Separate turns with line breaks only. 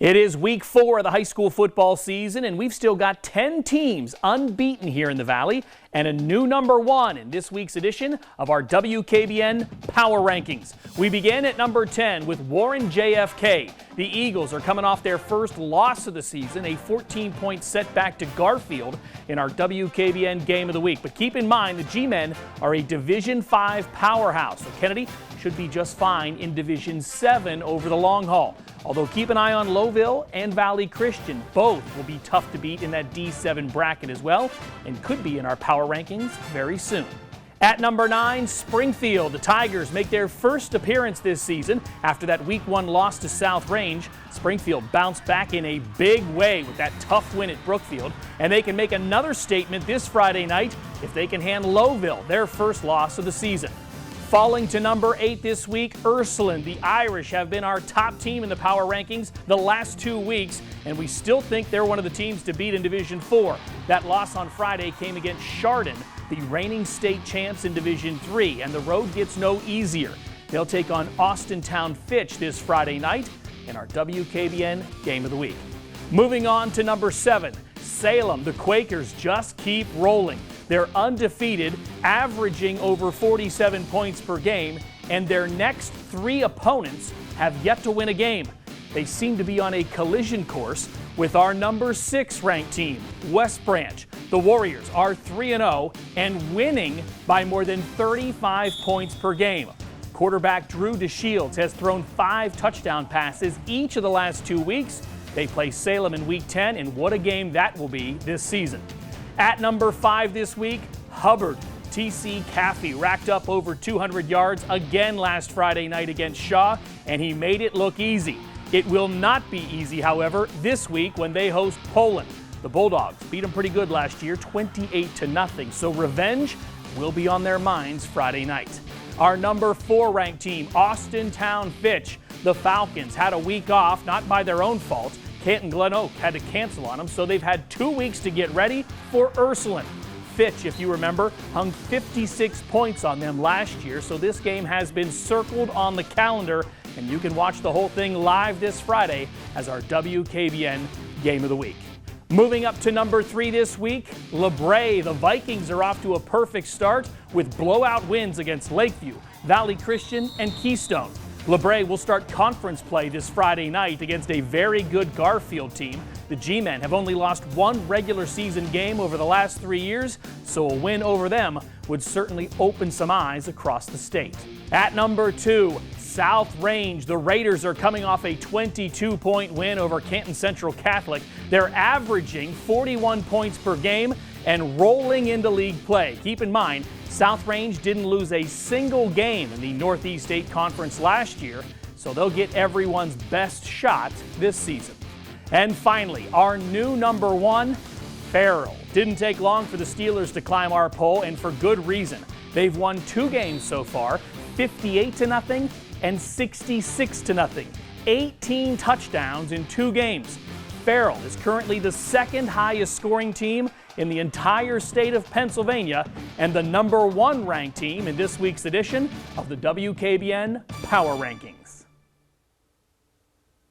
It is week 4 of the high school football season, and we've still got 10 teams unbeaten here in the Valley and a new number 1 in this week's edition of our WKBN Power Rankings. We begin at number 10 with Warren JFK. The Eagles are coming off their first loss of the season, a 14-point setback to Garfield in our WKBN Game of the Week. But keep in mind, the G-Men are a Division 5 powerhouse, so Kennedy should be just fine in Division 7 over the long haul. Although keep an eye on Lowville and Valley Christian. Both will be tough to beat in that D7 bracket as well and could be in our power rankings very soon. At number 9, Springfield. The Tigers make their first appearance this season after that Week 1 loss to South Range. Springfield bounced back in a big way with that tough win at Brookfield, and they can make another statement this Friday night if they can hand Lowville their first loss of the season. Falling to number 8 this week, URSULINE. The Irish have been our top team in the power rankings the last 2 weeks, and we still think they're one of the teams to beat in Division 4. That loss on Friday came against Chardon, the reigning state champs in Division 3, and the road gets no easier. They'll take on Austintown FITCH this Friday night in our WKBN Game of the Week. Moving on to number 7, Salem. The Quakers just keep rolling. They're undefeated, averaging over 47 points per game, and their next 3 opponents have yet to win a game. They seem to be on a collision course with our number 6 ranked team, West Branch. The Warriors are 3-0 and winning by more than 35 points per game. Quarterback Drew DeShields has thrown 5 touchdown passes each of the last 2 weeks. They play Salem in Week 10, and what a game that will be this season. At number 5 this week, Hubbard. TC Caffey racked up over 200 yards again last Friday night against Shaw, and he made it look easy. It will not be easy, however, this week when they host Poland. The Bulldogs beat them pretty good last year, 28-0, so revenge will be on their minds Friday night. Our number 4 ranked team, Austintown FITCH. The Falcons had a week off, not by their own fault. Canton Glen Oak had to cancel on them, so they've had 2 weeks to get ready for URSULINE. FITCH, if you remember, hung 56 points on them last year, so this game has been circled on the calendar, and you can watch the whole thing live this Friday as our WKBN Game of the Week. Moving up to number 3 this week, LABRAE. The Vikings are off to a perfect start with blowout wins against Lakeview, Valley Christian, and Keystone. LABRAE will start conference play this Friday night against a very good Garfield team. The G-Men have only lost 1 regular season game over the last 3 years, so a win over them would certainly open some eyes across the state. At number 2, South Range. The Raiders are coming off a 22-point win over Canton Central Catholic. They're averaging 41 points per game and rolling into league play. Keep in mind, South Range didn't lose a single game in the Northeast State Conference last year, so they'll get everyone's best shot this season. And finally, our new number 1, FARRELL. Didn't take long for the Steelers to climb our poll, and for good reason. They've won 2 games so far, 58-0 and 66-0. 18 touchdowns in 2 games. FARRELL is currently the 2nd highest scoring team in the entire state of Pennsylvania and the number 1 ranked team in this week's edition of the WKBN Power Rankings.